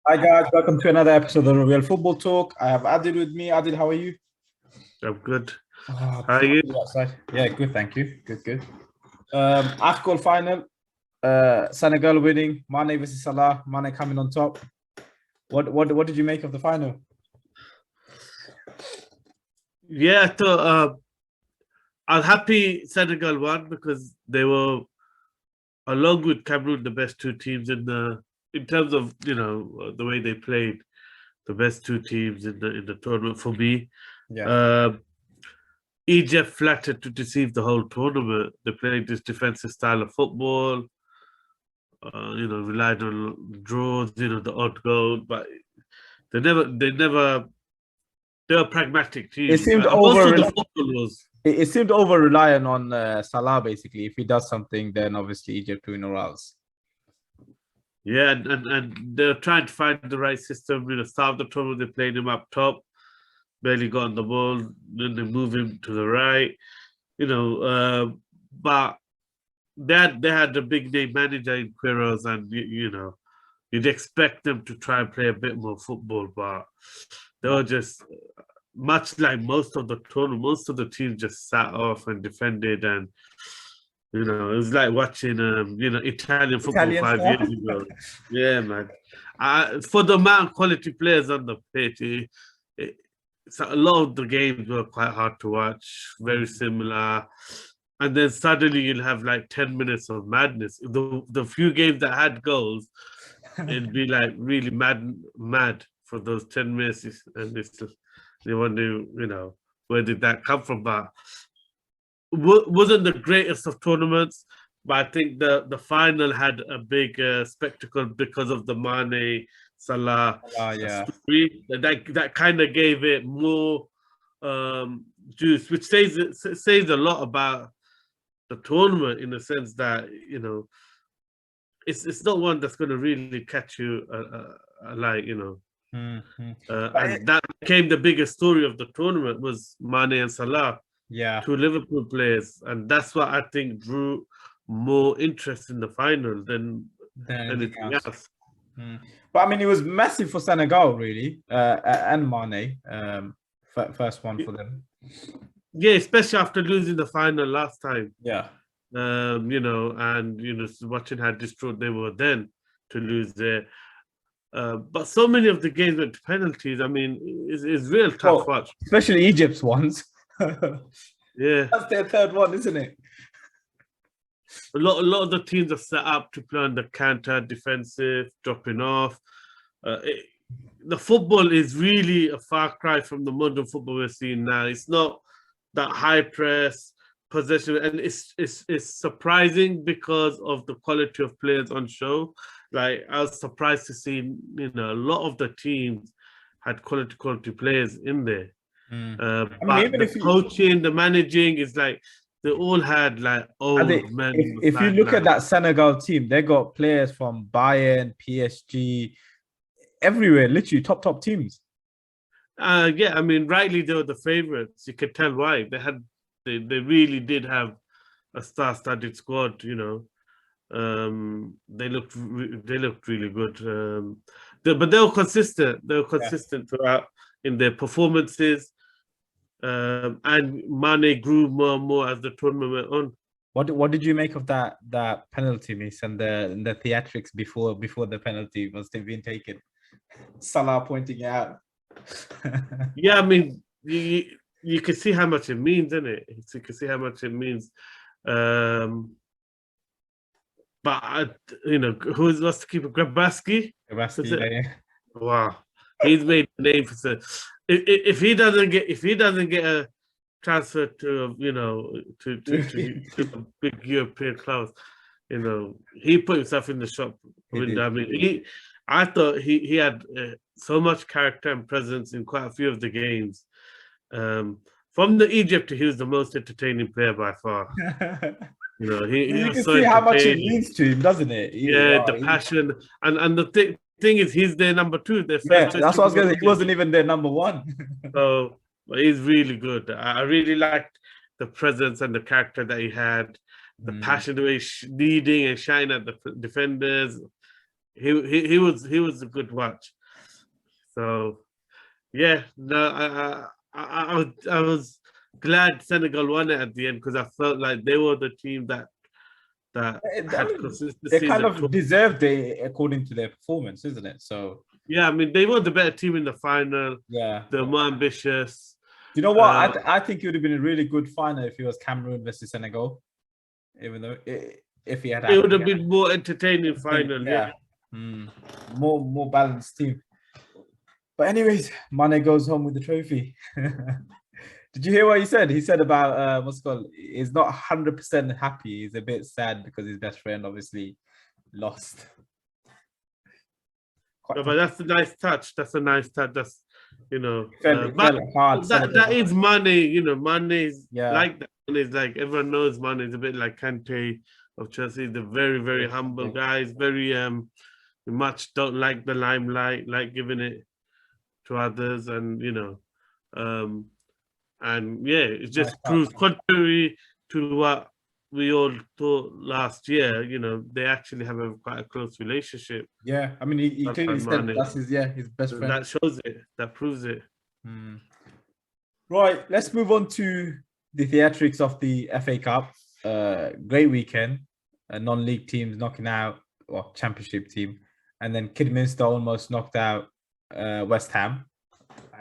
Hi guys, welcome to another episode of the Real Football Talk. I have Adil with me. Adil, how are you? I'm good. Oh, How are you? outside. Yeah, good, thank you. Good. AFCON Final, Senegal winning, Mane versus Salah, Mane coming on top. What did you make of the final? Yeah, so I'm happy Senegal won because they were, along with Cameroon, the best two teams in terms of the way they played, the best two teams in the tournament for me. Yeah. Egypt flattered to deceive the whole tournament. They played this defensive style of football. Relied on draws, the odd goal, but they never. They're a pragmatic team. It seemed Also, the football was. It seemed over reliant on Salah basically. If he does something, then obviously Egypt win or else. Yeah, and they're trying to find the right system. Start of the tournament, they played him up top, barely got on the ball, then they move him to the right. But they had a big name manager in Quiros, and you'd expect them to try and play a bit more football, but they were just much like most of the tournament. Most of the teams just sat off and defended, and it was like watching Italian football 5 years ago. Yeah, man. For the amount of quality players on the pitch, a lot of the games were quite hard to watch. Very similar. And then suddenly you'll have like 10 minutes of madness. The few games that had goals, it'd be like really mad for those 10 minutes. And they wonder, where did that come from? But wasn't the greatest of tournaments. But I think the final had a big spectacle because of the Mane Salah story. That kind of gave it more juice, which says a lot about the tournament in the sense that it's not one that's going to really catch you and that became the biggest story of the tournament was Mane and Salah, two Liverpool players, and that's what I think drew more interest in the final than anything else. But I mean, it was massive for Senegal, really, and Mane, first one for them. Yeah, especially after losing the final last time. Yeah. Watching how distraught they were then to lose there. But so many of the games went to penalties. I mean, it's real tough watch. Especially Egypt's ones. Yeah. That's their third one, isn't it? A lot of the teams are set up to play on the counter, defensive, dropping off. The football is really a far cry from the modern football we're seeing now. It's not that high press possession, and it's surprising because of the quality of players on show. Like, I was surprised to see a lot of the teams had quality players in there. But the coaching, the managing is like they all had like old men. If you look at that Senegal team, they got players from Bayern, PSG, everywhere, literally top teams. Yeah, I mean, rightly they were the favorites. You could tell why. They really did have a star-studded squad. They looked really good. But they were consistent. They were consistent throughout in their performances. And Mane grew more and more as the tournament went on. What did you make of that penalty miss and the theatrics before the penalty was being taken? Salah pointing out. Yeah, I mean, you can see how much it means, isn't it? You can see how much it means. But who's lost to keeper? Grabaski? Yeah. Wow, he's made a name for. If he doesn't get a transfer to the big European clubs, he put himself in the shop window. I mean, I thought he had so much character and presence in quite a few of the games. From the Egypt, he was the most entertaining player by far. He you can so see how much it means to him, doesn't it? The passion and the thing is, he's their number two. That's what I was going to say. He wasn't even their number one. So he's really good. I really liked the presence and the character that he had, the passion, the way he's leading and shining at the defenders. He was a good watch. So yeah, no, I was glad Senegal won it at the end because I felt like they were the team that I had mean, they consistency in kind the of deserved it according to their performance, isn't it? So yeah, I mean they were the better team in the final. yeah. They're more ambitious. Do you know what? I think it would have been a really good final if it was Cameroon versus Senegal, even though if he had It would have been more entertaining final. Yeah. More balanced team. But anyways, Mane goes home with the trophy. Did you hear what he said? He said about what's it called? He's not 100% happy. He's a bit sad because his best friend obviously lost. No, but that's a nice touch. That's a nice touch. That's but felt hard. that is money. Money is Yeah. like that. It's like everyone knows money is a bit like Conte of Chelsea. The very very humble guys. Very much don't like the limelight, like giving it to others, and and yeah, it just proves contrary to what we all thought last year. They actually have quite a close relationship. Yeah, I mean, he clearly said that's his best friend. That shows it. That proves it. Right, let's move on to the theatrics of the FA Cup. Great weekend. Non-league teams knocking out championship team, and then Kidderminster almost knocked out West Ham,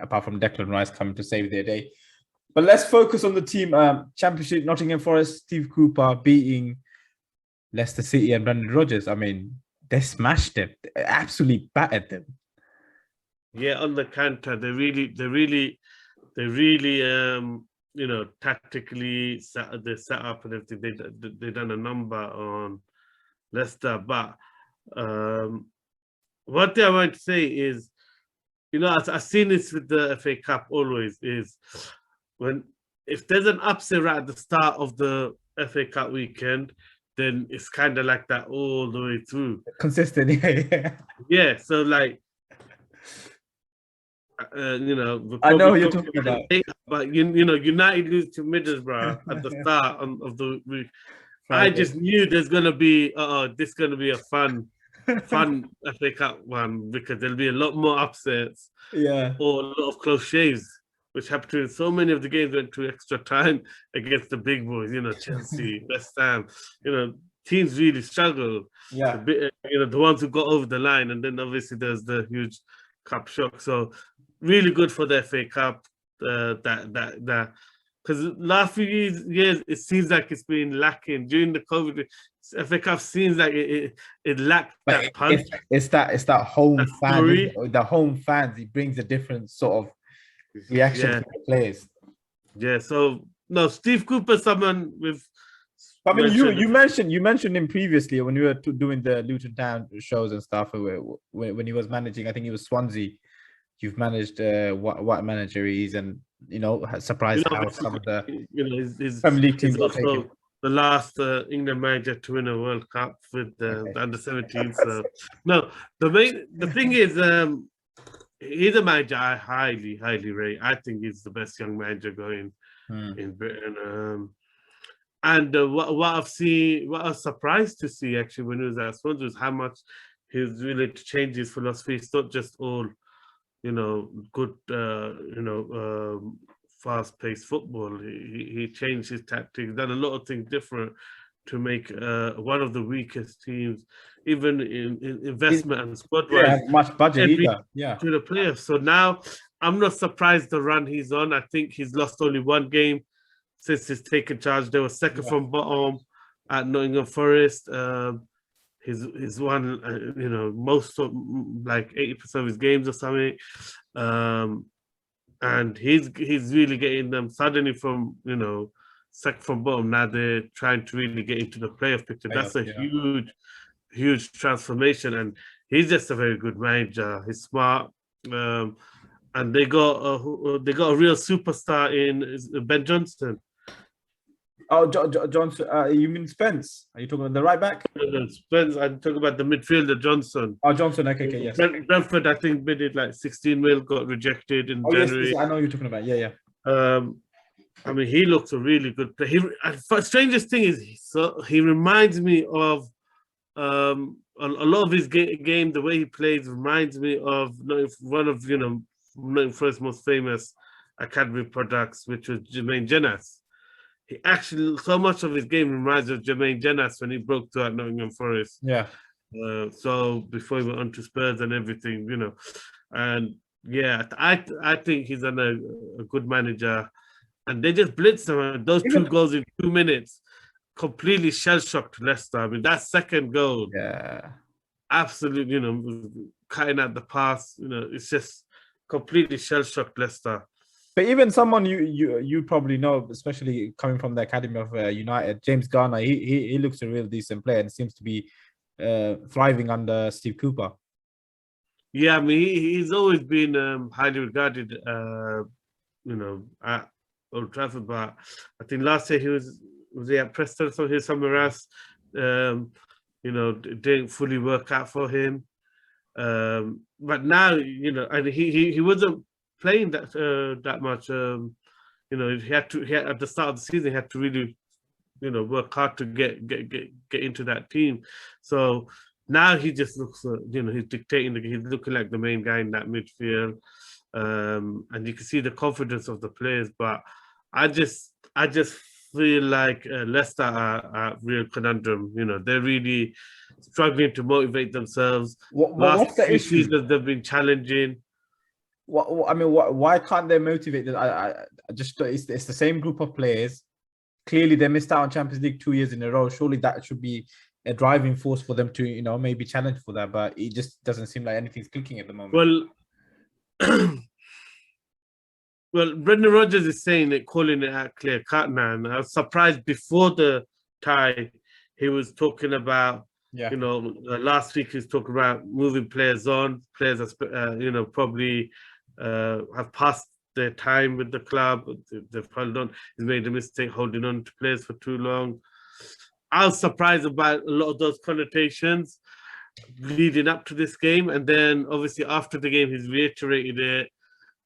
apart from Declan Rice coming to save their day. But let's focus on the team. Championship, Nottingham Forest, Steve Cooper beating Leicester City and Brendan Rodgers. I mean, they smashed them. They absolutely battered them. Yeah, on the counter, they really tactically set up and everything. They done a number on Leicester. But what I want to say is, I've seen this with the FA Cup always is if there's an upset right at the start of the FA Cup weekend, then it's kind of like that all the way through. Consistent, yeah. Yeah, so like, I know what you're talking about. But United lose to Middlesbrough at the start of the week. I just knew there's gonna be this is gonna be a fun FA Cup one because there'll be a lot more upsets, or a lot of close shaves, which happened to so many of the games went to extra time against the big boys. Chelsea, West Ham. Teams really struggle. Yeah, the ones who got over the line, and then obviously there's the huge cup shock. So really good for the FA Cup. That because last few years it seems like it's been lacking during the COVID. FA Cup seems like it lacked that punch. It's that home fan. The home fans. He brings a different sort of reaction to the players. Yeah. So no, Steve Cooper, someone with. I mean, you mentioned him previously when you were doing the Luton Town shows and stuff. When he was managing, I think he was Swansea. You've managed what manager he is, and surprised how some of the his Premier League teams are taking. The last England manager to win a World Cup with the under-17. So no, the thing is, he's a manager I highly rate. I think he's the best young manager going in Britain. And what I was surprised to see actually when he was at Swansea was how much he's willing to change his philosophy. It's not just all, good, fast-paced football. He changed his tactics, done a lot of things different to make one of the weakest teams, even in investment and squad-wise, much budget either. Yeah, to the players. So now I'm not surprised the run he's on. I think he's lost only one game since he's taken charge. They were second from bottom at Nottingham Forest. He's won, most of like 80% of his games or something. And he's really getting them suddenly from second from bottom. Now they're trying to really get into the playoff picture. That's a huge transformation, and he's just a very good manager. He's smart, and they got a real superstar in Ben Johnson. Oh, Johnson. You mean Spence? Are you talking about the right back? No, Spence. I'm talking about the midfielder Johnson. Oh, Johnson. Okay, yes. Brentford, I think, bid it like 16 mil, got rejected in January. Yes, I know you're talking about. Yeah. I mean, he looks a really good player. Strangest thing is, he reminds me of lot of his game, the way he plays, reminds me of one of Nottingham Forest's most famous academy products, which was Jermaine Jenas. He actually, so much of his game reminds of Jermaine Jenas when he broke through at Nottingham Forest. Yeah. So before he went on to Spurs and everything, and yeah, I think he's a good manager, and they just blitzed him. And those two goals in 2 minutes completely shell-shocked Leicester. I mean, that second goal, Yeah, absolutely, cutting out the pass. It's just completely shell-shocked Leicester. but even someone you probably know, especially coming from the academy of United, James Garner, he looks a real decent player and seems to be thriving under Steve Cooper. Yeah, I mean, he's always been highly regarded, at Old Trafford. But I think last year was he at Preston, so he was somewhere else. It didn't fully work out for him. But now, and he wasn't playing that much. He had at the start of the season, he had to really, work hard to get into that team. So now he just looks, he's dictating. He's looking like the main guy in that midfield, and you can see the confidence of the players. But I just feel like Leicester are real conundrum. They're really struggling to motivate themselves. What's the issue? Seasons they've been challenging. Why can't they motivate them? I just it's the same group of players. Clearly, they missed out on Champions League 2 years in a row. Surely that should be a driving force for them to, maybe challenge for that. But it just doesn't seem like anything's clicking at the moment. Well, Brendan Rodgers is saying it, calling it out clear cut now. And I was surprised before the tie, he was talking about, last week he was talking about moving players on, players that, probably have passed their time with the club. They've held on. He's made a mistake holding on to players for too long. I was surprised about a lot of those connotations leading up to this game. And then obviously after the game, he's reiterated it.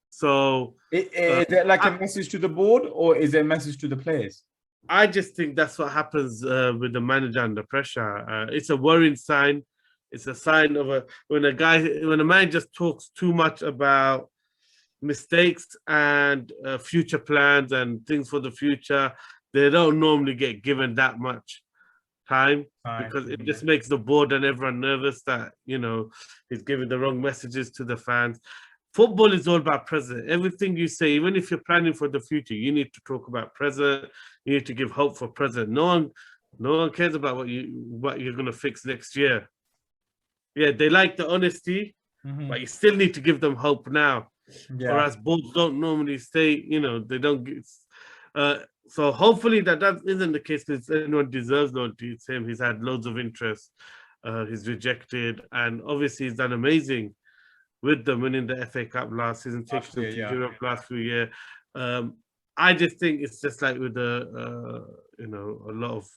So is it like a message to the board, or is it a message to the players? I just think that's what happens with the manager under pressure. It's a worrying sign. It's a sign of when a man just talks too much about mistakes and future plans and things for the future. They don't normally get given that much time because it just makes the board and everyone nervous that he's giving the wrong messages to the fans. Football is all about present. Everything you say, even if you're planning for the future, you need to talk about present. You need to give hope for present. No one cares about what you're going to fix next year. Yeah, they like the honesty, but you still need to give them hope now. Yeah. Or as boards don't normally say, they don't get. So hopefully that isn't the case, because anyone deserves loyalty. It's him. He's had loads of interest. He's rejected, and obviously he's done amazing with them winning the FA Cup last season, taking them to Europe last few years. I just think it's just like with a lot of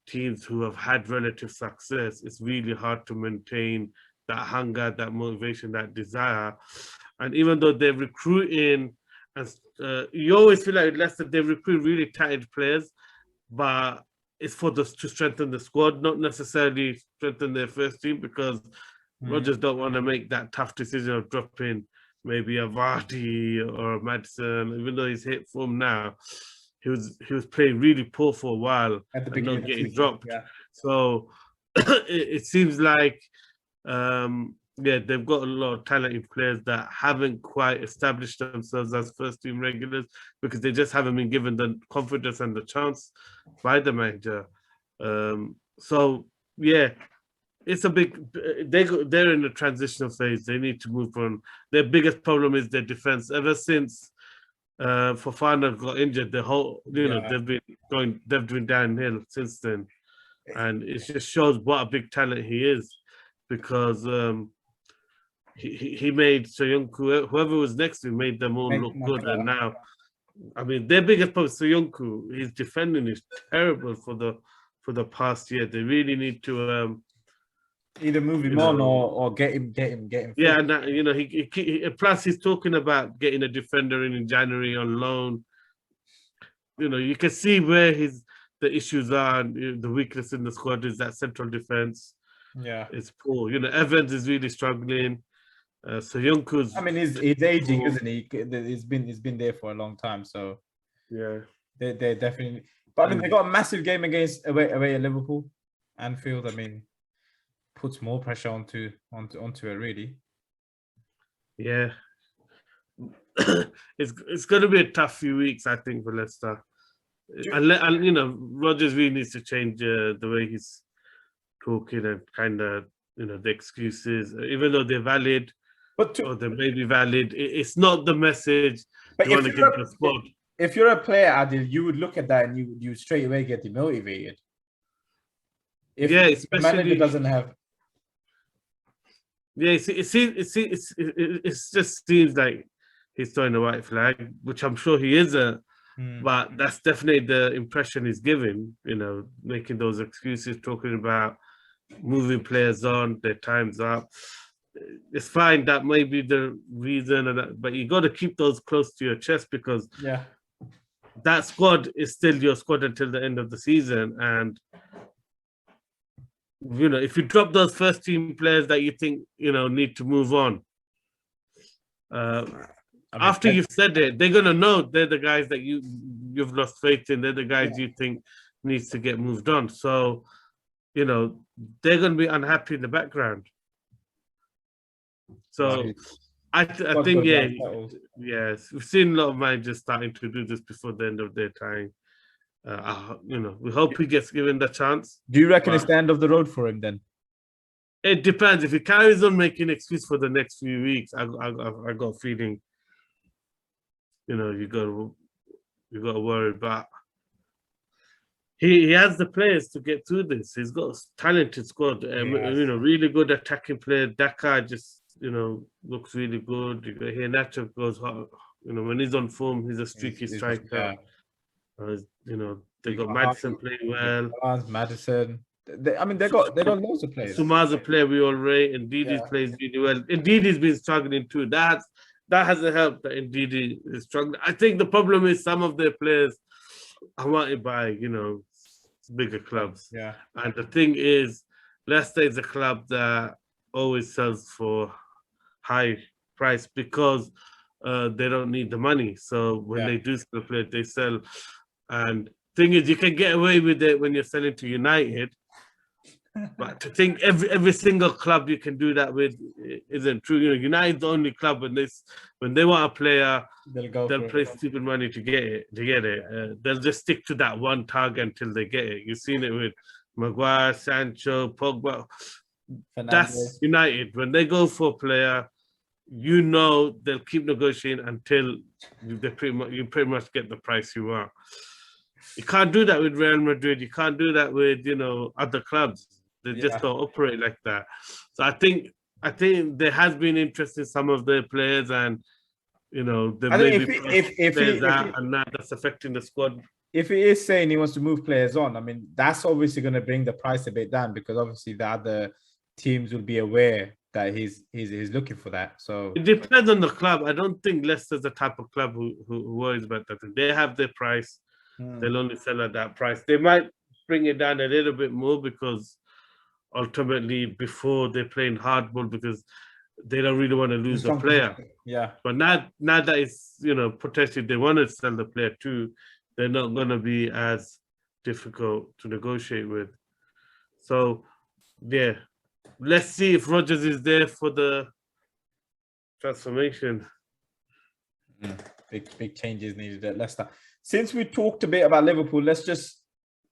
teams who have had relative success, it's really hard to maintain that hunger, that motivation, that desire. And even though they're recruiting, and you always feel like with Leicester, they recruit really talented players, but it's to strengthen the squad, not necessarily strengthen their first team, because Rodgers don't want to make that tough decision of dropping maybe a Vardy or a Madison, even though he's hit form now. He was playing really poor for a while at the beginning, not getting dropped. Yeah. So it seems like they've got a lot of talented players that haven't quite established themselves as first team regulars because they just haven't been given the confidence and the chance by the manager. So yeah. It's a big. They're in a transitional phase. They need to move on. Their biggest problem is their defense. Ever since Fofana got injured, the whole they've been downhill since then, and it just shows what a big talent he is, because he made Soyuncu, whoever was next to him, made them all look good, and now, I mean, their biggest problem is Soyuncu. His defending is terrible for the past year. They really need to. Either move him on or get him. Yeah, and he plus he's talking about getting a defender in January on loan. You can see where the issues are. And the weakness in the squad is that central defense. Yeah. is poor. You know, Evans is really struggling. Soyuncu's I mean, he's aging, poor. isn't he? He's been there for a long time, so Yeah. they definitely. But I mean, they got a massive game against away at Liverpool, Anfield. I mean, puts more pressure onto it really. Yeah. It's going to be a tough few weeks, I think, for Leicester. And you know, Rodgers really needs to change the way he's talking and kind of, you know, the excuses, even though they're valid But or they may be valid, it's not the message but you want to give the squad. if you're a player, Adil, you would look at that and you straight away get demotivated. If Yeah, the manager especially doesn't have. yeah, it just seems like he's throwing a white flag, which I'm sure he isn't. But that's definitely the impression he's giving, you know, making those excuses, talking about moving players on, their time's up. It's fine, that may be the reason, but you got to keep those close to your chest because Yeah. that squad is still your squad until the end of the season. And, you know, if you drop those first team players that you think, you know, need to move on, after you've said it, they're gonna know they're the guys that you've lost faith in. They're the guys you think needs to get moved on. So, you know, they're gonna be unhappy in the background. So, I think yes, we've seen a lot of managers starting to do this before the end of their time. You know, we hope he gets given the chance. Do you reckon it's the end of the road for him then? It depends. If he carries on making excuse for the next few weeks, I got a feeling, you know, you got to worry. But he has the players to get through this. He's got a talented squad. You know, really good attacking player. Daka just, you know, looks really good. You got here Nacho goes hot. You know, when he's on form, he's a streaky striker. You know, they got Maddison playing well. Madison. I mean, they got loads of players. Suma's a player we all rate. And Didi plays really well. And Didi's been struggling too. That hasn't helped. That Didi is struggling. I think the problem is some of their players are wanted by, you know, bigger clubs. Yeah. And the thing is, Leicester is a club that always sells for high price because they don't need the money. So when they do sell a player, they sell. And thing is, you can get away with it when you're selling to United. But to think every single club you can do that with isn't true. You know, United's the only club when they want a player, they'll pay stupid money to get it. They'll just stick to that one target until they get it. You've seen it with Maguire, Sancho, Pogba. That's United. When they go for a player, you know they'll keep negotiating until you pretty much get the price you want. You can't do that with Real Madrid. You can't do that with, you know, other clubs. They just don't operate like that. So I think there has been interest in some of their players, and you know, they maybe and now that's affecting the squad. If he is saying he wants to move players on, I mean, that's obviously going to bring the price a bit down because obviously the other teams will be aware that he's looking for that. So it depends on the club. I don't think Leicester's the type of club who worries about that. They have their price. They'll only sell at that price. They might bring it down a little bit more because ultimately before they're playing hardball because they don't really want to lose the player. Yeah. But now that it's, you know, potentially they want to sell the player too, they're not going to be as difficult to negotiate with. So, yeah, let's see if Rodgers is there for the transformation. Big changes needed at Leicester. Since we talked a bit about Liverpool, let's just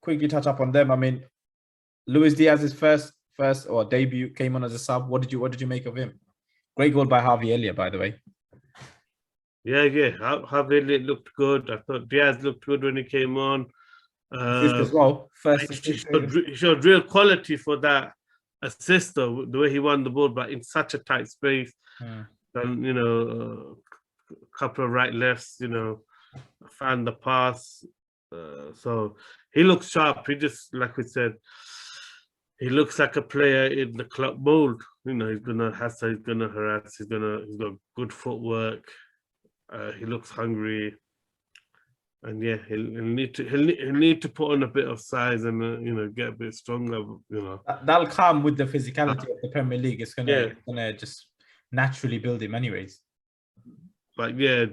quickly touch up on them. I mean, Luis Diaz's first or debut came on as a sub. What did you make of him? Great goal by Harvey Elliott, by the way. Yeah. Harvey Elliott looked good. I thought Diaz looked good when he came on. Assist as well. He showed real quality for that assist, though, the way he won the ball, but in such a tight space. And, you know, a couple of right lefts, you know, found the pass. So he looks sharp. He just, like we said, he looks like a player in the club mold. You know, he's gonna harass, he's got good footwork. He looks hungry. And yeah, he'll need to put on a bit of size and get a bit stronger. That'll come with the physicality of the Premier League. It's Yeah. gonna just naturally build him, anyways. But yeah,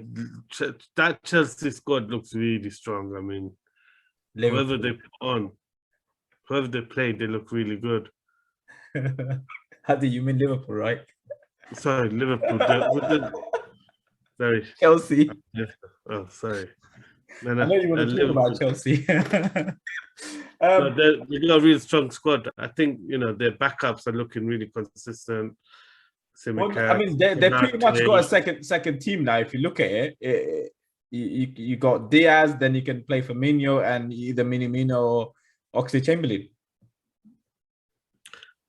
that Chelsea squad looks really strong. I mean, whoever they put on, whoever they played, they look really good. How do you mean Liverpool, right? Sorry, Liverpool. Sorry, Chelsea. Oh, sorry. I know you want to talk about Chelsea. No, they got a really strong squad. I think their backups are looking really consistent. Well, I mean, they pretty much got a second team now. If you look at it, you got Diaz, then you can play Firmino and either Minamino or Oxlade-Chamberlain.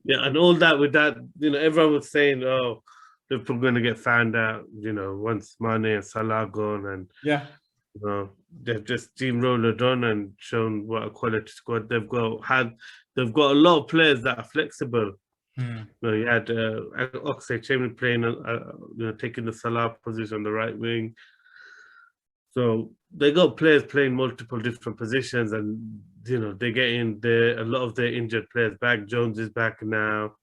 Yeah, and all that with that, everyone was saying, "Oh, Liverpool going to get found out." Once Mane and Salah gone, and yeah, they've just steamrolled on and shown what a quality squad they've got. They've got a lot of players that are flexible. You had Oxlade-Chamberlain playing, taking the Salah position on the right wing. So they got players playing multiple different positions, and they get in there. A lot of their injured players back. Jones is back now.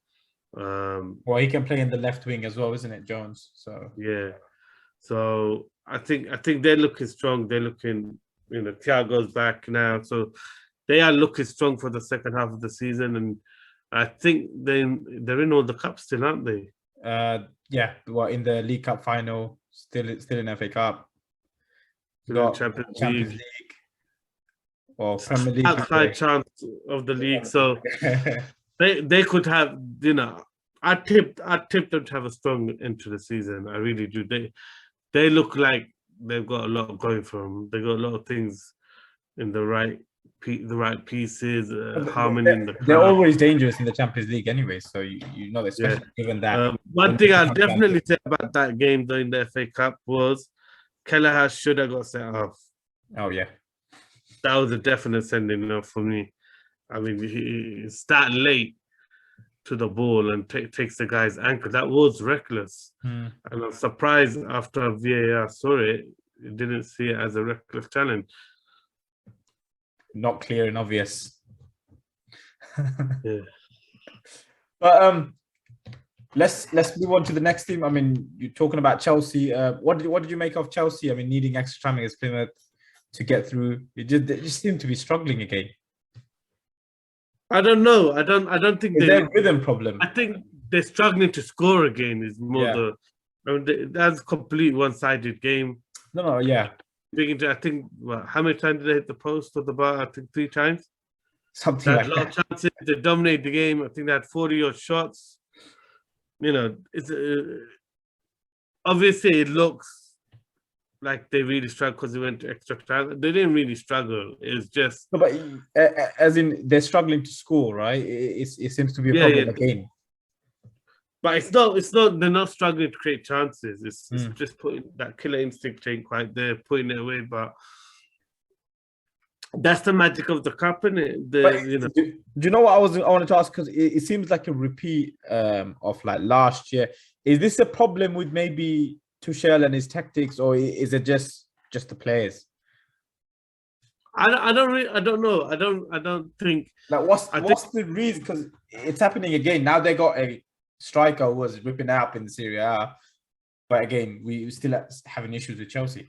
Well, he can play in the left wing as well, isn't it, Jones? So yeah. So I think they're looking strong. They're looking, Thiago's back now, so they are looking strong for the second half of the season, and I think they're in all the cups still, aren't they? Yeah. Well, in the League Cup final, still in FA Cup. Got Champions League. Well, Premier League. Outside chance of the league, so they could have. I tipped them to have a strong end to the season. I really do. They look like they've got a lot going for them. They got a lot of things in the right pieces, harmony. They're always dangerous in the Champions League anyway, so especially given that. One thing I'll definitely say about that game though in the FA Cup was Kelleher should have got sent off. Oh yeah, that was a definite sending off for me. I mean, he started late to the ball and takes the guy's ankle. That was reckless. And I'm surprised after VAR saw it, didn't see it as a reckless challenge. Not clear and obvious. Yeah. But let's move on to the next team. I mean, you're talking about Chelsea. What did you make of Chelsea? I mean, needing extra time against Plymouth to get through. They just seem to be struggling again. I don't know. I don't think they're a rhythm problem. I think they're struggling to score again. Is more that's a complete one-sided game. No, yeah. I think how many times did they hit the post or the bar? I think 3 times. Something like that. A lot of chances. They dominate the game. I think they had 40 odd shots. It's obviously it looks like they really struggled because they went to extra time. They didn't really struggle. It's just no, but as in they're struggling to score, right? It seems to be a problem again. But it's not. They're not struggling to create chances. It's just putting that killer instinct ain't quite there, putting it away. But that's the magic of the cup, innit? Do you know what I wanted to ask? Because it seems like a repeat of like last year. Is this a problem with maybe Tuchel and his tactics, or is it just the players? I don't know. I don't think. Like, what's the reason? Because it's happening again. Now they got a striker who was ripping up in the Serie A, but again, we still having issues with Chelsea.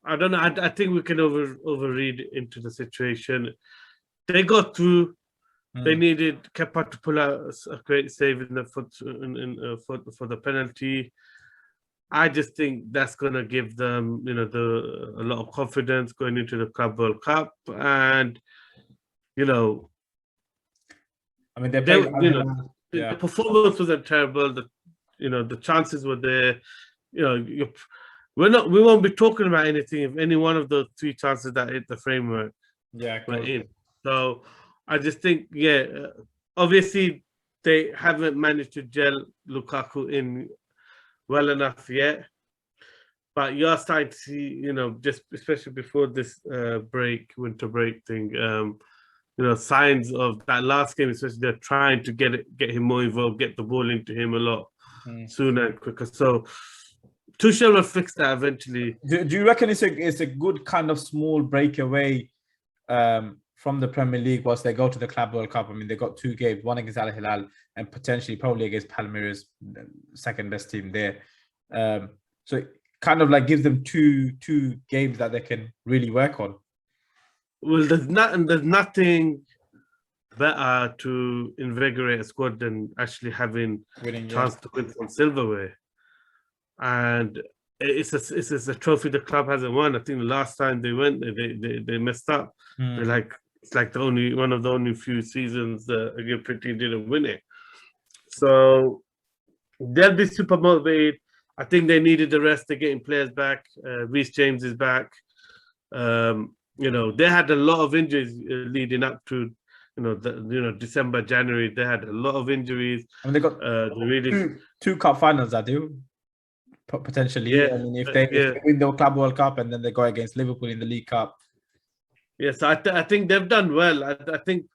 I don't know. I think we can overread into the situation. They got through. They needed Kepa to pull out a great save in the for the penalty. I just think that's going to give them, a lot of confidence going into the Club World Cup, and I mean, the performance wasn't terrible. The chances were there. We won't be talking about anything if any one of those 3 chances that hit the framework were in. So I just think, obviously they haven't managed to gel Lukaku in well enough yet, but you're starting to see, just especially before this winter break thing, signs of that last game, especially they're trying to get him more involved, get the ball into him a lot sooner and quicker. So Tuchel will fix that eventually. Do you reckon it's a good kind of small breakaway from the Premier League whilst they go to the Club World Cup? I mean, they got 2 games, one against Al Hilal and potentially probably against Palmeiras, second best team there. So it kind of like gives them two games that they can really work on. Well, there's nothing better to invigorate a squad than actually having Winning, chance to win some silverware. And it's a trophy the club hasn't won. I think the last time they went, they messed up. They're like, it's like one of the only few seasons the European team didn't win it. So they'll be super motivated. I think they needed the rest. They're getting players back. Reece James is back. They had a lot of injuries leading up to December, January. They had a lot of injuries. I mean, they got two cup finals, I do. Potentially, yeah. I mean, if they win the Club World Cup and then they go against Liverpool in the League Cup. Yes, I think they've done well. I think,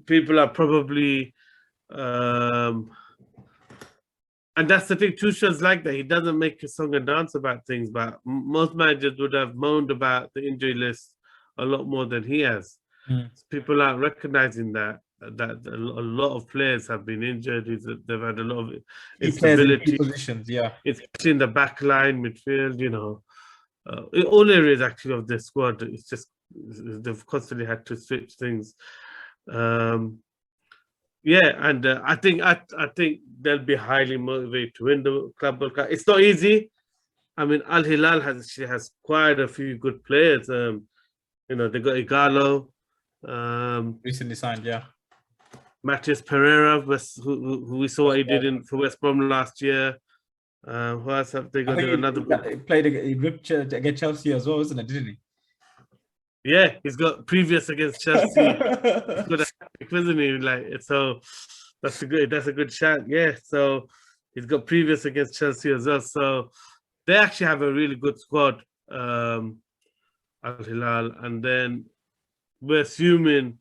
people are probably, and that's the thing. Tuchel's like that. He doesn't make a song and dance about things, but most managers would have moaned about the injury list a lot more than he has. People aren't recognizing that a lot of players have been injured. They've had a lot of instability. Positions, yeah. Especially in the back line, midfield, in all areas actually of the squad. It's just they've constantly had to switch things. And I think they'll be highly motivated to win the Club World Cup. It's not easy. I mean, Al Hilal has quite a few good players. They got Igalo. Recently signed, yeah. Matheus Pereira, who we saw what he did for West Brom last year. Who else have they got? He played against Chelsea as well, isn't it? Didn't he? Yeah, he's got previous against Chelsea. He's got a hat-trick, isn't he? Like, so that's a good shot. Yeah, so he's got previous against Chelsea as well. So they actually have a really good squad, Al Hilal, and then we're assuming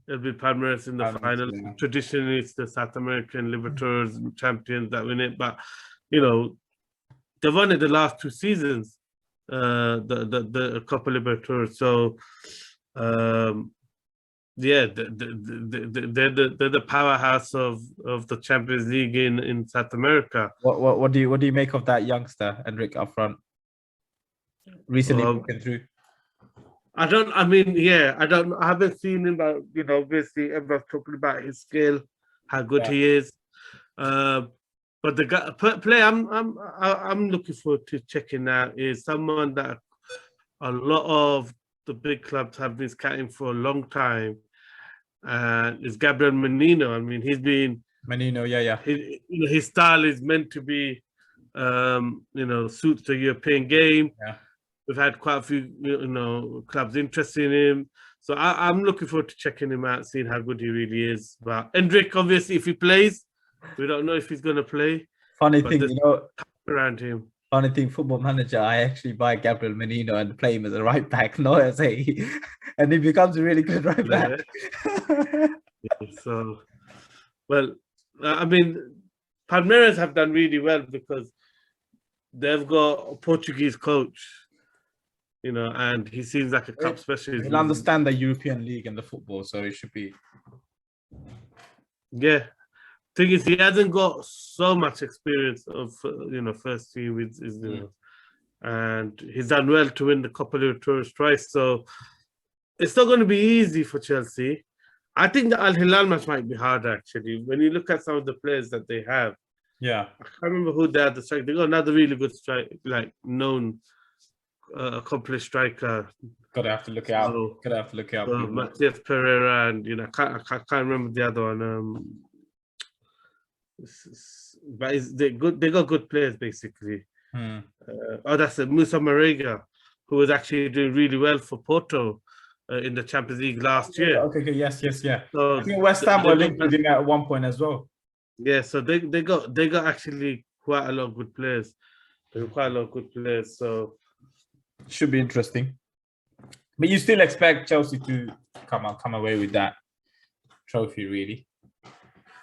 it'll be Palmeiras in the final. Yeah. Traditionally, it's the South American Libertadores champions that win it, but they've won it the last 2 seasons. The Copa Libertadores. So, they're the powerhouse of the Champions League in South America. What do you make of that youngster Enric up front? Recently broken through. I haven't seen him, but obviously everyone's talking about his skill, how good he is. But the play I'm looking forward to checking out is someone that a lot of the big clubs have been scouting for a long time. Is Gabriel Menino. I mean, he's been Menino, yeah. His style is meant to be, suits the European game. Yeah. We've had quite a few, clubs interested in him. So I'm looking forward to checking him out, seeing how good he really is. But Endrick, obviously, if he plays, we don't know if he's going to play. Funny thing, around him. Funny thing, Football Manager, I actually buy Gabriel Menino and play him as a right back, not as and he becomes a really good right back. So, well, I mean, Palmeiras have done really well because they've got a Portuguese coach, and he seems like a cup specialist. He'll understand the European League and the football, so it should be. Yeah. Thing is, he hasn't got so much experience of first team with and he's done well to win the Copa Libertadores twice. So it's not going to be easy for Chelsea. I think the Al Hilal match might be hard actually. When you look at some of the players that they have, yeah, I can't remember who they had the strike. They got another really good strike, like known, accomplished striker. Gotta have to look out. So Matheus Pereira and I can't remember the other one. But they got good players basically. That's Musa Marega, who was actually doing really well for Porto in the Champions League last year. Okay, yes. So I think West Ham were linked with him at one point as well. Yeah, so they got actually quite a lot of good players. So should be interesting. But you still expect Chelsea to come away with that trophy, really?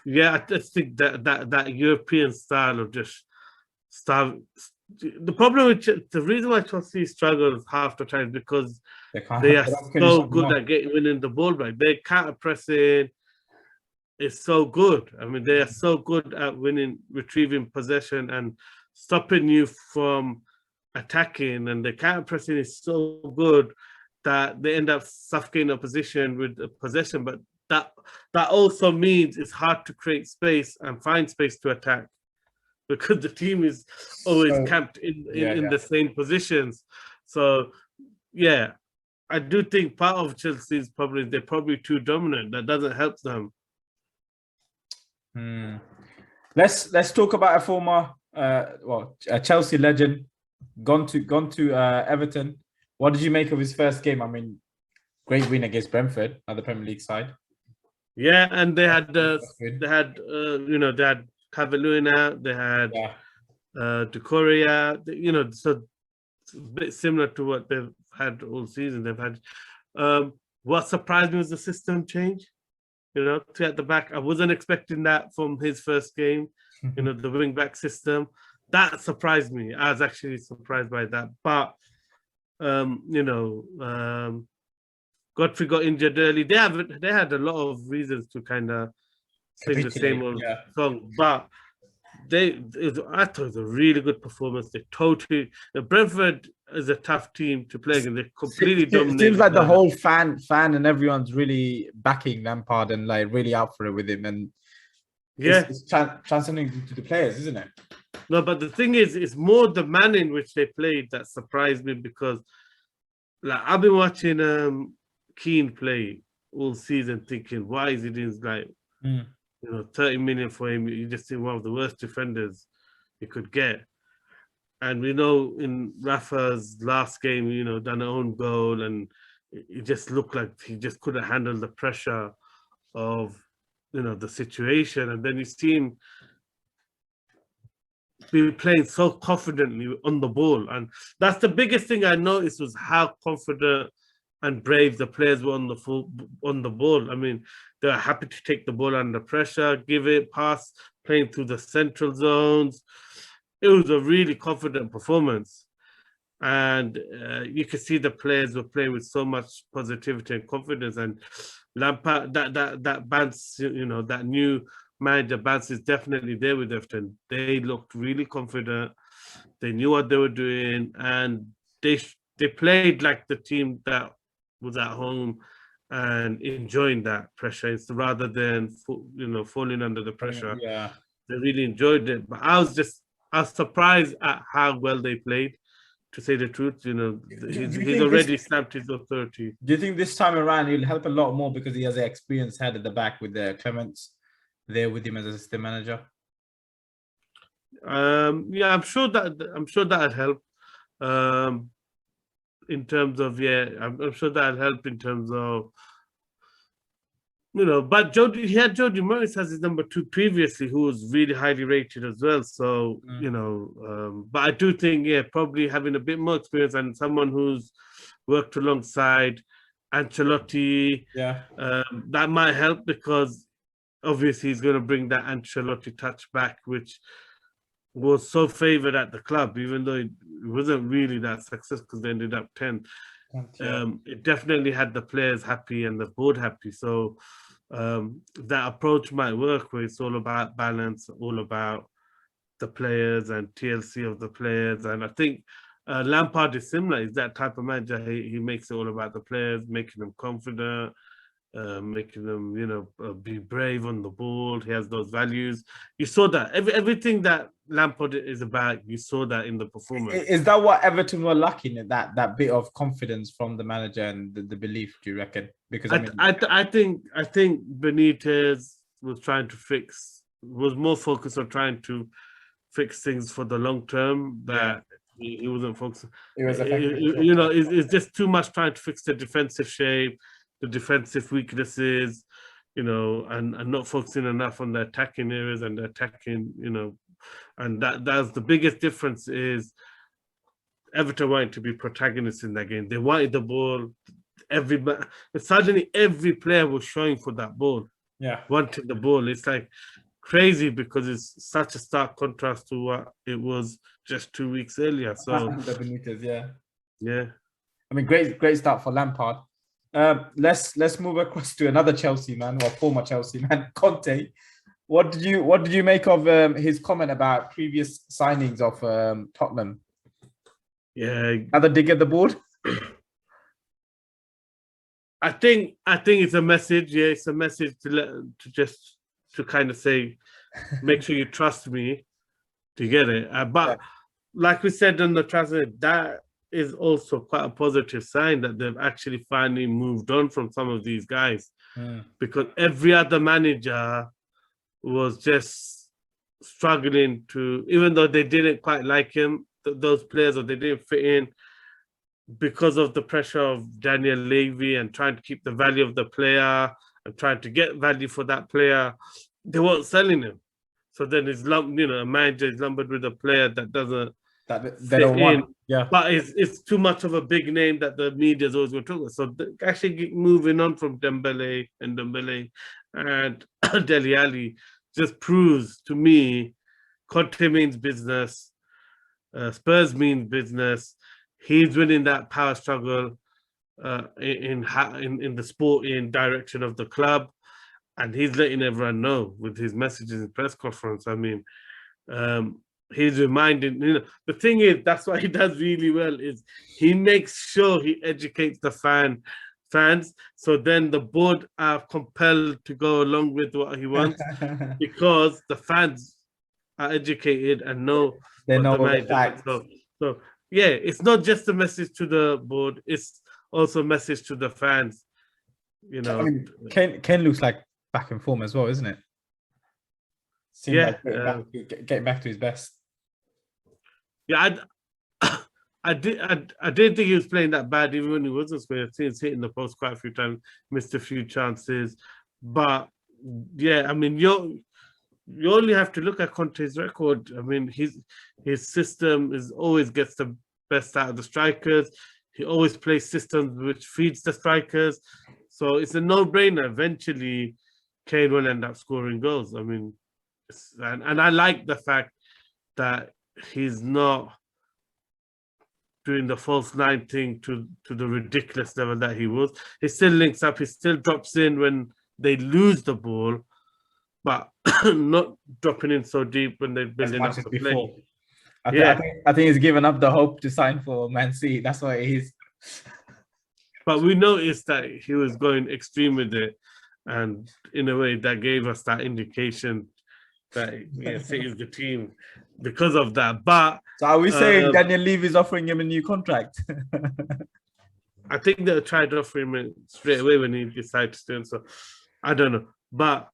Yeah, I just think that European style of just The problem with the reason why Chelsea struggles half the time is because They can't. they are They don't finish so up good enough. at winning the ball back. Their counter pressing is so good. I mean, they are so good at retrieving possession and stopping you from attacking. And the counter pressing is so good that they end up suffocating opposition with possession. But that also means it's hard to create space and find space to attack, because the team is always camped in the same positions. So, yeah, I do think part of Chelsea's problem is they're probably too dominant. That doesn't help them. Let's talk about a former a Chelsea legend gone to Everton. What did you make of his first game? I mean, great win against Brentford at the Premier League side. Yeah, and they had Calvert-Lewin out, they had Doucouré out, so it's a bit similar to what they've had all season. They've had what surprised me was the system change. Two at the back. I wasn't expecting that from his first game. The wing back system that surprised me. I was actually surprised by that. But Godfrey got injured early. They had a lot of reasons to kind of sing the same old song, but I thought it was a really good performance. Brentford is a tough team to play against. They completely dominated. It seems like the whole fan and everyone's really backing Lampard and like really out for it with him, and it's transcending to the players, isn't it? No, but the thing is, it's more the manner in which they played that surprised me, because like I've been watching Keane play all season, thinking, why is he doing like 30 million for him? You just see one of the worst defenders you could get. And we know in Rafa's last game, done an own goal, and it just looked like he just couldn't handle the pressure of, the situation. And then you see him be playing so confidently on the ball. And that's the biggest thing I noticed, was how confident and brave the players were on the ball. I mean, they were happy to take the ball under pressure, give it, pass, playing through the central zones. It was a really confident performance. And you could see the players were playing with so much positivity and confidence. And Lampard, that bounce, that new manager bounce is definitely there with Everton. They looked really confident. They knew what they were doing, and they played like the team that was at home and enjoying that pressure, rather than falling under the pressure. Yeah, they really enjoyed it. But I was surprised at how well they played. To say the truth, he's already stamped his authority. Do you think this time around he'll help a lot more because he has an experienced head at the back with the Clements there with him as assistant manager? Yeah, I'm sure that'd help. In terms of I'm sure that'd help in terms of but he had Jody Morris as his number 2 previously, who was really highly rated as well. So, but I do think, probably having a bit more experience and someone who's worked alongside Ancelotti, that might help, because obviously he's going to bring that Ancelotti touch back, which was so favoured at the club, even though it wasn't really that successful because they ended up 10th. It definitely had the players happy and the board happy. So that approach might work, where it's all about balance, all about the players and TLC of the players. And I think Lampard is similar. He's that type of manager. He makes it all about the players, making them confident, making them, be brave on the ball. He has those values. You saw that. Everything that Lampard is about, you saw that in the performance. Is that what Everton were lacking, in that bit of confidence from the manager and the belief, do you reckon? Because I think Benitez was more focused on trying to fix things for the long term, that he wasn't focused. It was it's just too much trying to fix the defensive shape, the defensive weaknesses, and not focusing enough on the attacking areas and the attacking, and that's the biggest difference. Is Everton wanted to be protagonists in that game. They wanted the ball. Suddenly every player was showing for that ball. Yeah, wanting the ball. It's like crazy because it's such a stark contrast to what it was just 2 weeks earlier. So The Benitez, yeah. yeah. I mean, great start for Lampard. Let's move across to another Chelsea man, or former Chelsea man, Conte. What did you make of his comment about previous signings of Tottenham? Yeah, Another dig at the board. I think it's a message. Yeah, it's a message to kind of say, make sure you trust me to get it. But like we said in the transfer, that is also quite a positive sign that they've actually finally moved on from some of these guys, because every other manager was just struggling to, even though they didn't quite like him, those players, or they didn't fit in, because of the pressure of Daniel Levy and trying to keep the value of the player and trying to get value for that player, they weren't selling him. So then it's a manager is lumbered with a player that doesn't they don't want. Yeah, but it's too much of a big name that the media is always going to talk about. So actually moving on from Dembele and Dele Alli just proves to me Conte means business, Spurs means business. He's winning that power struggle in the sporting direction of the club, and he's letting everyone know with his messages in press conference. I mean, he's reminding, the thing is, that's what he does really well, is he makes sure he educates the fans, so then the board are compelled to go along with what he wants because the fans are educated and know they what know the manager wants. So yeah, it's not just a message to the board, it's also a message to the fans. I mean, Ken looks like back in form as well, isn't it? Seems like getting back to his best. Yeah, I didn't think he was playing that bad, even when he wasn't scoring. I've seen him hitting the post quite a few times, missed a few chances. But yeah, I mean, you only have to look at Conte's record. I mean, his system always gets the best out of the strikers. He always plays systems which feeds the strikers. So it's a no-brainer. Eventually, Kane will end up scoring goals. I mean, and I like the fact that he's not doing the false nine thing to the ridiculous level that he was. He still links up. He still drops in when they lose the ball, but not dropping in so deep when they're building up the play. I think he's given up the hope to sign for Man City. That's why he's. But we noticed that he was going extreme with it, and in a way that gave us that indication that City is the team because of that. But so are we saying Daniel Levy is offering him a new contract? I think they'll try to offer him straight away when he decides to. So I don't know. But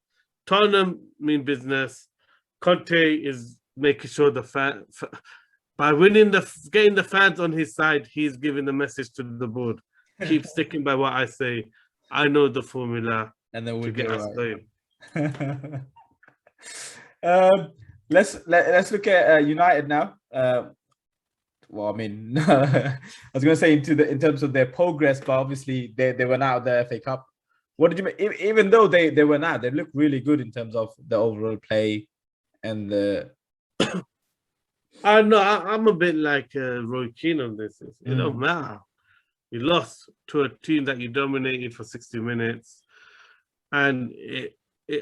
Tottenham mean business. Conte is making sure by getting the fans on his side, he's giving the message to the board. Keep sticking by what I say. I know the formula, and then we'll get us going. Let's look at United now. Well, I mean, I was going to say in terms of their progress, but obviously they went out of the FA Cup. What did you make? Even though they went out, they look really good in terms of the overall play and the. I know I'm a bit like Roy Keane on this. It don't matter. You lost to a team that you dominated for 60 minutes, and it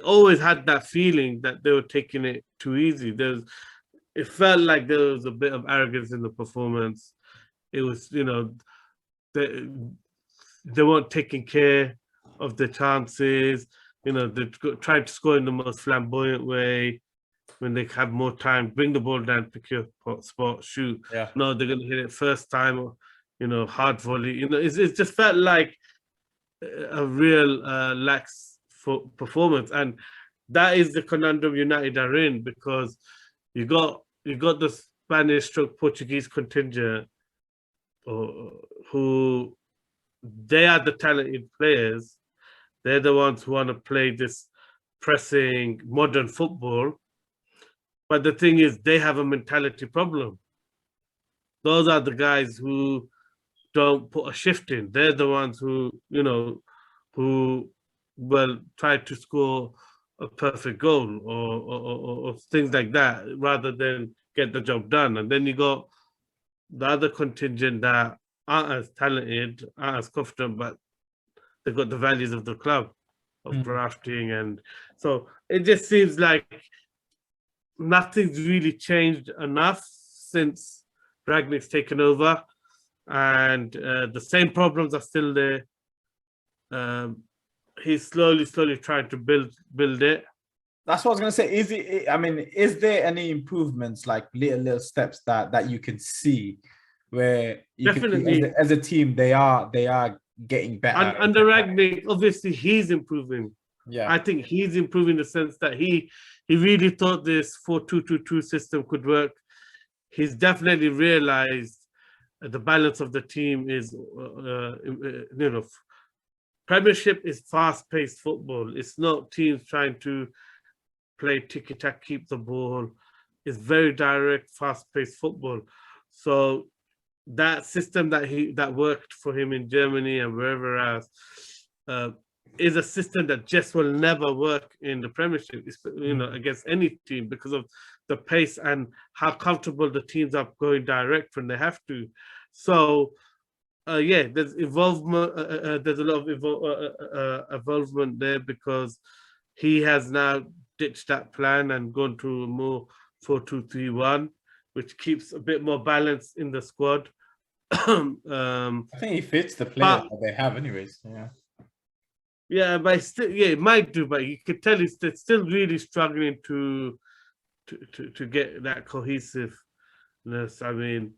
always had that feeling that they were taking it too easy. It felt like there was a bit of arrogance in the performance. It was, they weren't taking care of the chances. They tried to score in the most flamboyant way. When they have more time, bring the ball down, pick your spot, shoot. Yeah. No, they're going to hit it first time, hard volley. It just felt like a real lax performance. And that is the conundrum United are in, because you got the Spanish/Portuguese contingent who they are the talented players. They're the ones who want to play this pressing modern football. But the thing is, they have a mentality problem. Those are the guys who don't put a shift in. They're the ones who will try to score a perfect goal or things like that, rather than get the job done. And then you got the other contingent that aren't as talented, aren't as confident, but they've got the values of the club of grafting. And so it just seems like nothing's really changed enough since Ragnick's taken over, and the same problems are still there. He's slowly trying to build it. That's what I was gonna say. Is it? I mean, is there any improvements, like little steps that you can see, where you Definitely can see as a team they are getting better under Ragnick? Obviously, he's improving. Yeah, I think he's improving in the sense that he really thought this 4-2-2-2 system could work. He's definitely realized the balance of the team is, Premiership is fast-paced football. It's not teams trying to play tiki-taka, keep the ball. It's very direct, fast-paced football. So that system that worked for him in Germany and wherever else is a system that just will never work in the Premiership, against any team, because of the pace and how comfortable the teams are going direct when they have to. So there's involvement. There's a lot of involvement there, because he has now ditched that plan and gone to a more 4-2-3-1, which keeps a bit more balance in the squad. I think he fits the players that they have, anyways. Yeah, but still, it might do. But you could tell he's still really struggling to get that cohesiveness. I mean,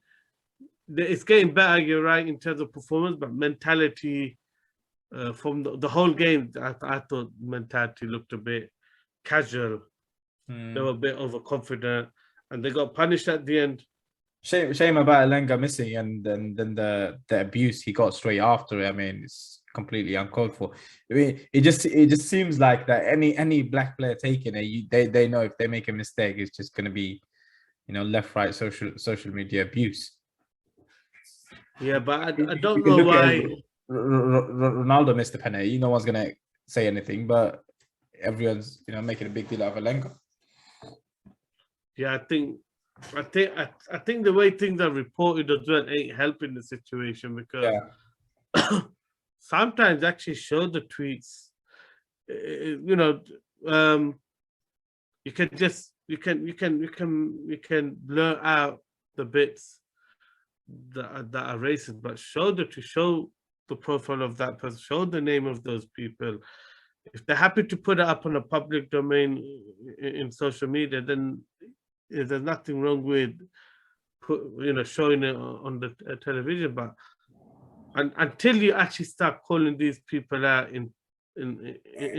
it's getting better, you're right, in terms of performance, but mentality from the whole game, I thought mentality looked a bit casual. They were a bit overconfident, and they got punished at the end. Shame about Elenga missing, and then the abuse he got straight after it. I mean, it's completely uncalled for. I mean, it just seems like that any black player taking it, they know if they make a mistake, it's just going to be, left, right, social media abuse. Yeah, but I don't know why. Ronaldo missed the penalty. No one's gonna say anything, but everyone's making a big deal out of Elenga. Yeah, I think the way things are reported as well ain't helping the situation, because sometimes actually show the tweets. You can blur out the bits that are racist, but show the profile of that person, show the name of those people. If they're happy to put it up on a public domain in social media, then there's nothing wrong with showing it on the television. But until you actually start calling these people out in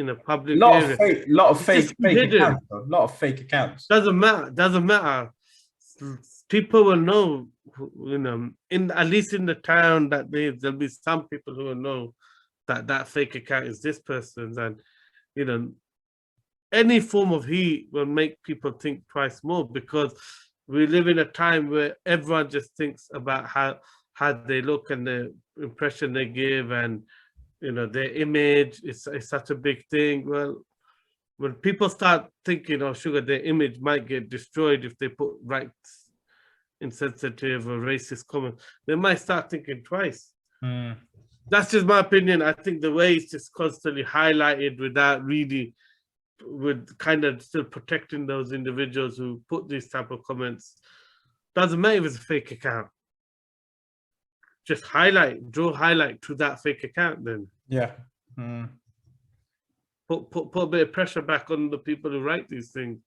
a public area, lot of fake accounts. A lot of fake accounts. Doesn't matter. People will know, at least in the town that there'll be some people who will know that fake account is this person's, and any form of heat will make people think twice more, because we live in a time where everyone just thinks about how they look and the impression they give, and their image is such a big thing. Well, when people start thinking, oh, sugar, their image might get destroyed if they put rights insensitive or racist comments, they might start thinking twice. That's just my opinion. I think the way it's just constantly highlighted without really, with kind of still protecting those individuals who put these type of comments, doesn't matter if it's a fake account. Just draw highlight to that fake account then. Yeah. Put a bit of pressure back on the people who write these things.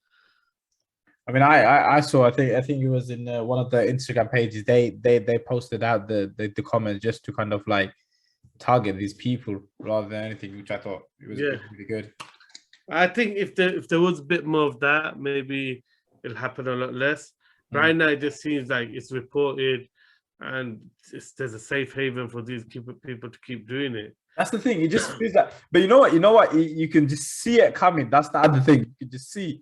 I mean, I saw. I think it was in one of the Instagram pages. They posted out the comments just to kind of like target these people rather than anything, which I thought it was really good. I think if there was a bit more of that, maybe it'll happen a lot less. Right now, it just seems like it's reported, and there's a safe haven for these people to keep doing it. That's the thing. It just feels like, but you know what? You can just see it coming. That's the other thing. You can just see.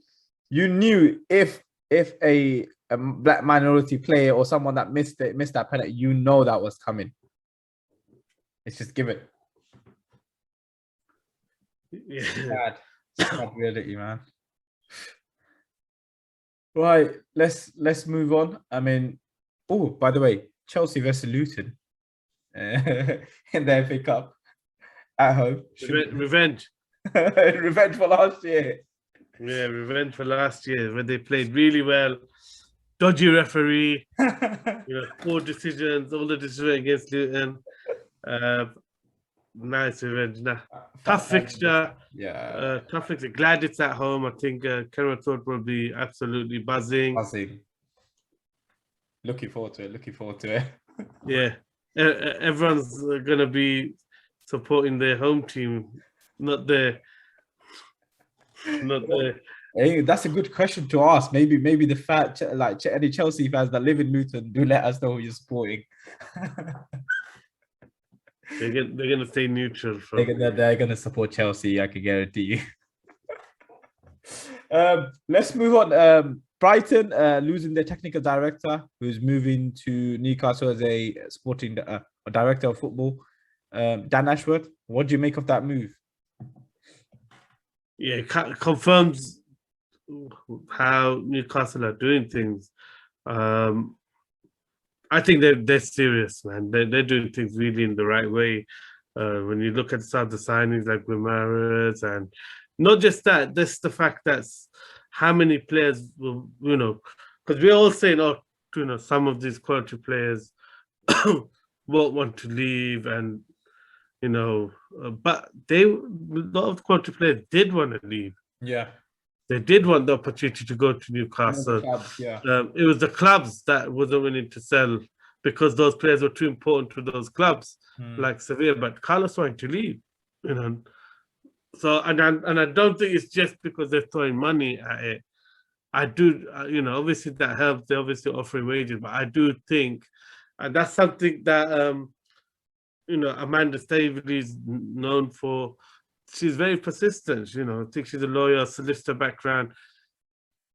You knew if a black minority player or someone that missed that penalty, that was coming. It's just given. Yeah. Sad reality, man. Right, let's move on. I mean, oh, by the way, Chelsea versus Luton in the FA Cup at home. Revenge. Revenge for last year. Yeah, revenge for last year when they played really well. Dodgy referee, poor decisions, all the decisions against Luton. Nice revenge. Nah. Tough fixture. Yeah. Tough fixture. Glad it's at home. I think Kerr Thorpe will be absolutely buzzing. Looking forward to it. Yeah. Everyone's going to be supporting their home team, not their. Hey, that's a good question to ask. Maybe the any Chelsea fans that live in Luton do let us know who you're supporting. They're gonna stay neutral. They're gonna support Chelsea. I can guarantee you. Let's move on. Brighton losing their technical director, who's moving to Newcastle as a sporting director of football. Dan Ashworth. What do you make of that move? Yeah, it confirms how Newcastle are doing things. I think they're serious, man. They're doing things really in the right way. When you look at some of the signings like Guimaraes, and not just that, that's the fact that how many players will, because we're all saying, some of these quality players won't want to leave, and but a lot of quality players did want to leave. Yeah. They did want the opportunity to go to Newcastle. It was the clubs that wasn't willing to sell because those players were too important to those clubs, like Sevilla. But Carlos wanted to leave, So, and I don't think it's just because they're throwing money at it. I do, obviously that helps. They're obviously offering wages, but I do think, and that's something that, Amanda Staveley is known for. She's very persistent, I think she's a lawyer, solicitor background.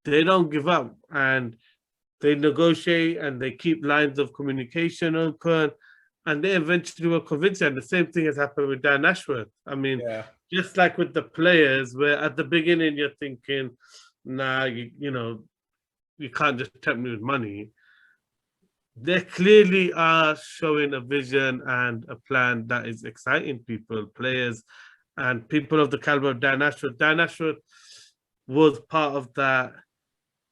They don't give up, and they negotiate, and they keep lines of communication open, and they eventually will convince you. And the same thing has happened with Dan Ashworth. I mean, just like with the players, where at the beginning you're thinking, nah, you can't just tempt me with money. They clearly are showing a vision and a plan that is exciting people, players, and people of the caliber of Dan Ashworth. Dan Ashworth was part of that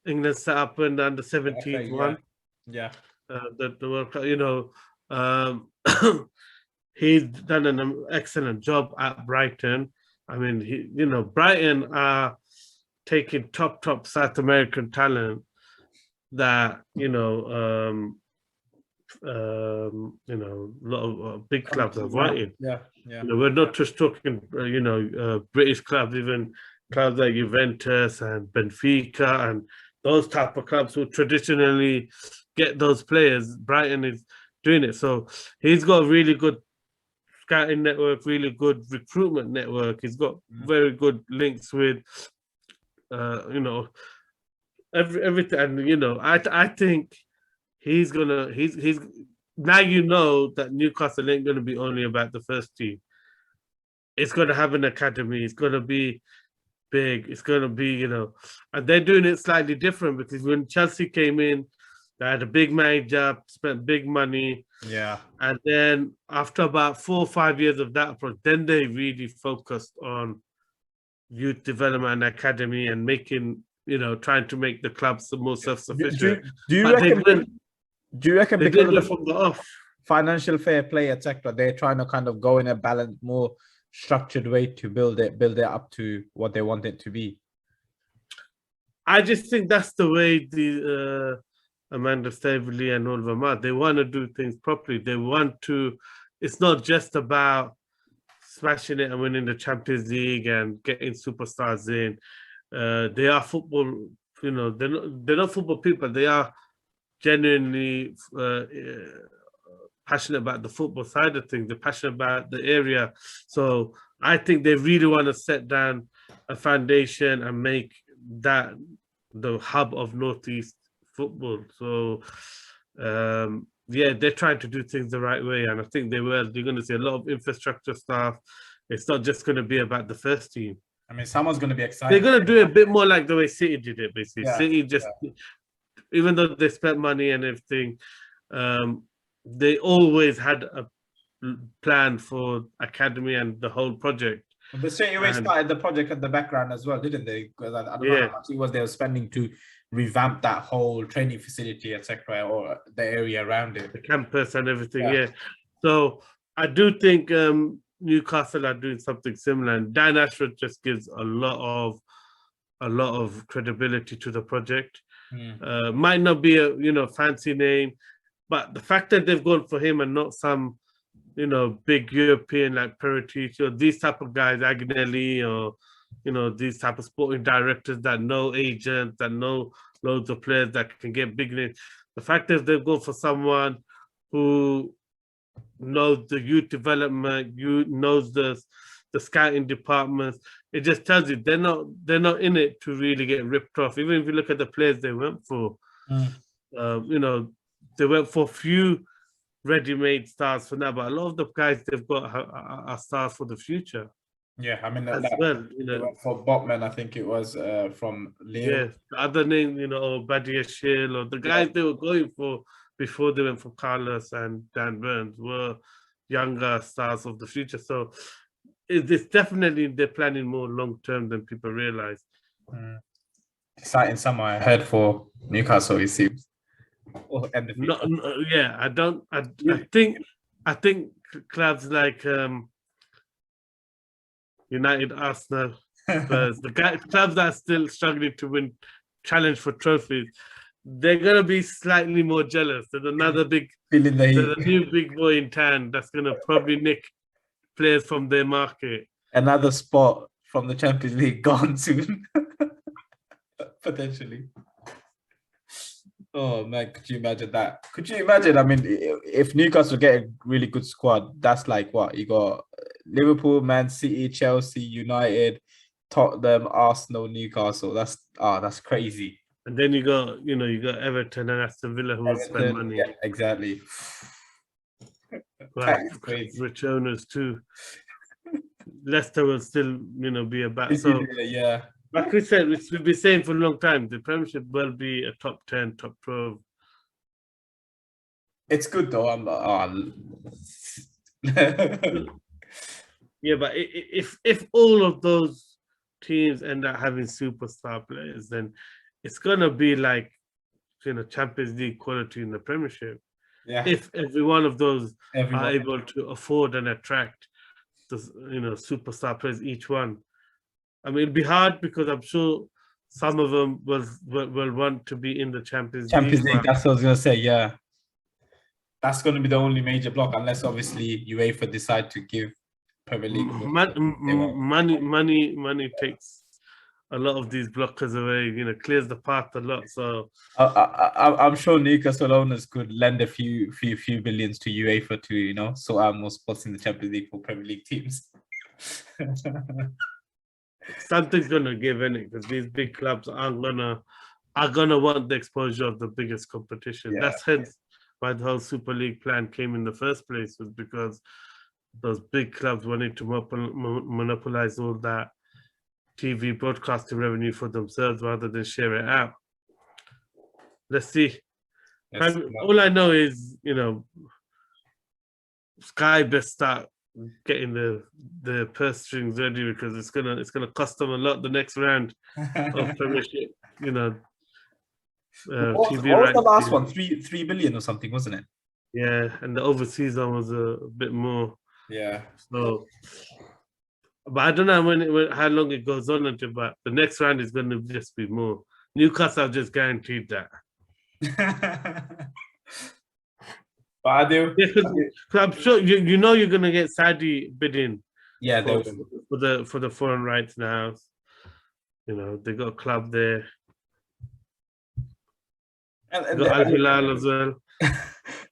England set up in the under-17 one. Yeah. The World Cup, he's done an excellent job at Brighton. I mean, Brighton are taking top South American talent that, a lot of big clubs are wanting. Yeah. We're not just talking, British clubs, even clubs like Juventus and Benfica and those type of clubs who traditionally get those players. Brighton is doing it. So he's got a really good scouting network, really good recruitment network. He's got very good links with, everything. And, I think he's now that Newcastle ain't going to be only about the first team. It's going to have an academy. It's going to be big. It's going to be, and they're doing it slightly different because when Chelsea came in, they had a big manager, spent big money. Yeah. And then after about 4 or 5 years of that approach, then they really focused on youth development and academy and making, trying to make the clubs more self-sufficient. Do you reckon because of the financial fair play, etc., they're trying to kind of go in a balanced, more structured way to build it up to what they want it to be? I just think that's the way the Amanda Staveley and all of them are. They want to do things properly. They want to. It's not just about smashing it and winning the Champions League and getting superstars in. They are football. They're not football people. They are genuinely passionate about the football side of things. They're passionate about the area. So I think they really want to set down a foundation and make that the hub of Northeast football. So they're trying to do things the right way, and I think they will. You're going to see a lot of infrastructure stuff. It's not just going to be about the first team. I mean, someone's going to be They're excited. going to do it a bit more like the way City did it, basically. Yeah, City just, even though they spent money and everything, they always had a plan for academy and the whole project. But they straight away started the project at the background as well, didn't they? Because I don't know how much it was they were spending to revamp that whole training facility, etc., or the area around it, the campus and everything. Yeah. So I do think Newcastle are doing something similar, and Dan Ashworth just gives a lot of credibility to the project. Might not be a fancy name, but the fact that they've gone for him and not some big European like Perisic or these type of guys, Agnelli, or these type of sporting directors that know agents, that know loads of players that can get big names. The fact is they've gone for someone who knows the youth development, knows the scouting departments. It just tells you they're not in it to really get ripped off. Even if you look at the players they went for, they went for few ready-made stars for now, but a lot of the guys they've got are stars for the future. Yeah, I mean, as well, for Botman, I think it was from Lille. Yeah, the other name, or Badia Shill, or the guys they were going for before they went for Carlos and Dan Burns were younger stars of the future. So it's definitely they're planning more long-term than people realize. Exciting summer I heard for Newcastle, it seems. I think clubs like United, Arsenal, Spurs, clubs that are still struggling to win, challenge for trophies, they're gonna be slightly more jealous. There's another there's a new big boy in town that's gonna probably nick players from their market. Another spot from the Champions League gone soon, potentially. Oh man, could you imagine that? Could you imagine? I mean, if Newcastle get a really good squad, that's like what you got: Liverpool, Man City, Chelsea, United, Tottenham, Arsenal, Newcastle. That's crazy. And then you got Everton and Aston Villa who will spend money. Yeah, exactly. Rich owners too. Leicester will still, be a bat. So yeah. Like we said, we've been saying for a long time, the Premiership will be a top 10, top 12. It's good though. Yeah, but if all of those teams end up having superstar players, then it's gonna be like Champions League quality in the Premiership. Yeah. If every one of those are able to afford and attract the superstar players, each one. I mean, it'd be hard because I'm sure some of them will want to be in the Champions League. That's what I was gonna say. Yeah, that's going to be the only major block, unless obviously UEFA decide to give Premier League money takes a lot of these blockers away. Clears the path a lot. So I'm sure Newcastle owners could lend a few billions to UEFA to sort out more spots in the Champions League for Premier League teams. Something's gonna give in it because these big clubs are gonna want the exposure of the biggest competition. That's hence why the whole Super League plan came in the first place, was because those big clubs wanted to monopolize all that TV broadcasting revenue for themselves rather than share it out. Let's see. All I know is Sky best start getting the purse strings ready, because it's gonna cost them a lot the next round of Premiership. What was the last one? 3 billion or something, wasn't it? Yeah, and the overseas one was a bit more. Yeah. So, but I don't know how long it goes on until. But the next round is going to just be more. Newcastle just guaranteed that. But I do. I'm sure you're going to get Saudi bidding. Yeah, for the foreign rights now. They got a club there. And got Al Hilal as well.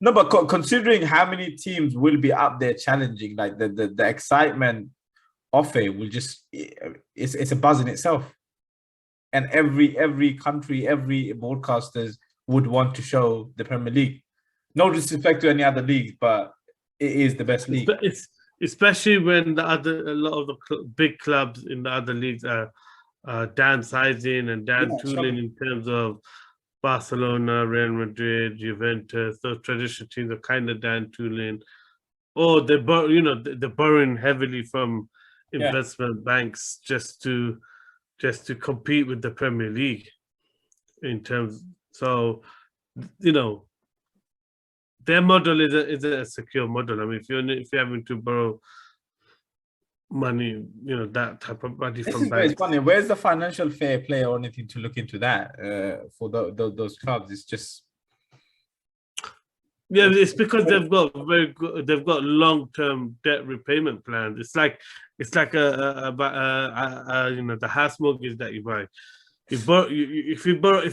No, but considering how many teams will be up there challenging, like the excitement of it will just it's a buzz in itself. And every country, every broadcasters would want to show the Premier League. No disrespect to any other leagues, but it is the best league. especially when a lot of the big clubs in the other leagues are downsizing and down tooling in terms of Barcelona, Real Madrid, Juventus. Those traditional teams are kind of down tooling, or they're borrowing heavily from investment banks just to compete with the Premier League in terms. So, their model is a secure model. I mean, if you're having to borrow money, that type of money from banks. It's funny. Where's the financial fair play or anything to look into that for those clubs? It's just it's because they've got long-term debt repayment plans. It's like the house mortgage that you buy. If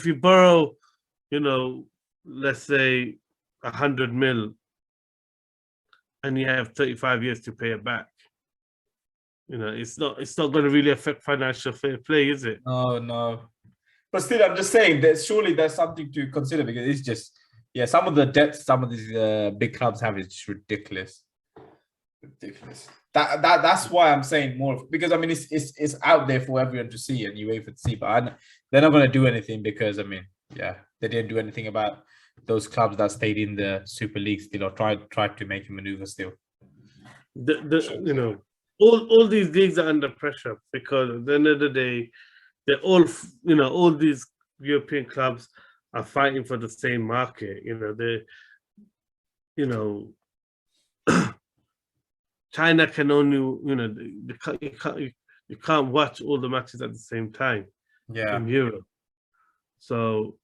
you borrow, let's say 100 mil, and you have 35 years to pay it back. It's not going to really affect financial fair play, is it? Oh no. But still, I'm just saying that surely there's something to consider, because it's just some of the debts some of these big clubs have is just ridiculous. That's why I'm saying more, because I mean it's out there for everyone to see and you wait for to see, but they're not going to do anything, because I mean they didn't do anything about those clubs that stayed in the Super League still, or tried to make a maneuver still. All these leagues are under pressure, because at the end of the day, they're all these European clubs are fighting for the same market. China can only, you can't watch all the matches at the same time in Europe. So,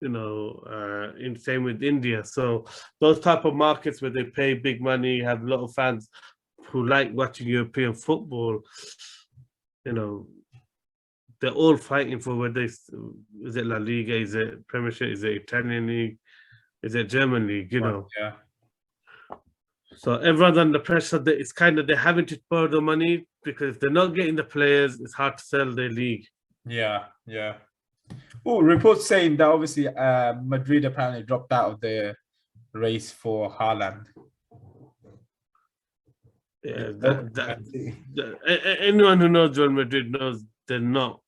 in same with India. So those type of markets where they pay big money, have a lot of fans who like watching European football, they're all fighting for whether is it La Liga, is it Premiership, is it Italian League, is it German League, Yeah. So everyone's under pressure. It's kind of, they're having to borrow the money, because if they're not getting the players, it's hard to sell their league. Yeah. Oh, reports saying that obviously Madrid apparently dropped out of the race for Haaland. Yeah, anyone who knows Real Madrid knows they're not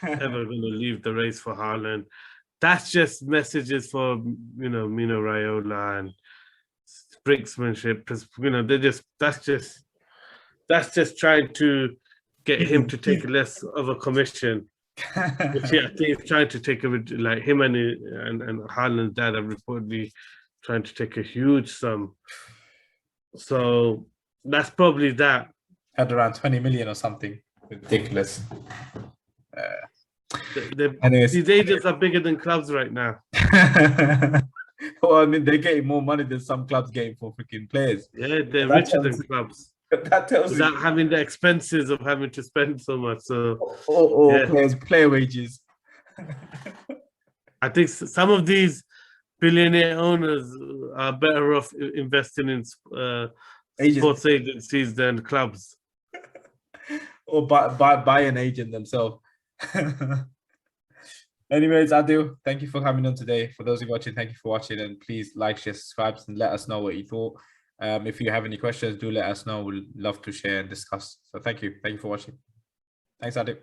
ever going to leave the race for Haaland. That's just messages for Mino Raiola and brinksmanship. That's just trying to get him to take less of a commission. Which I think he's trying to take like him and Haaland's dad are reportedly trying to take a huge sum. So that's probably that. Had around 20 million or something. Ridiculous. These agents are bigger than clubs right now. Well, I mean, they're getting more money than some clubs getting for freaking players. Yeah, they're richer than clubs. That tells without having the expenses of having to spend so much. So, player wages. I think some of these billionaire owners are better off investing in sports agencies than clubs. Or buy an agent themselves. Anyways, Adil, thank you for coming on today. For those who are watching, thank you for watching, and please like, share, subscribe, and let us know what you thought. If you have any questions, do let us know. We'll love to share and discuss. So thank you for watching. Thanks, Adil.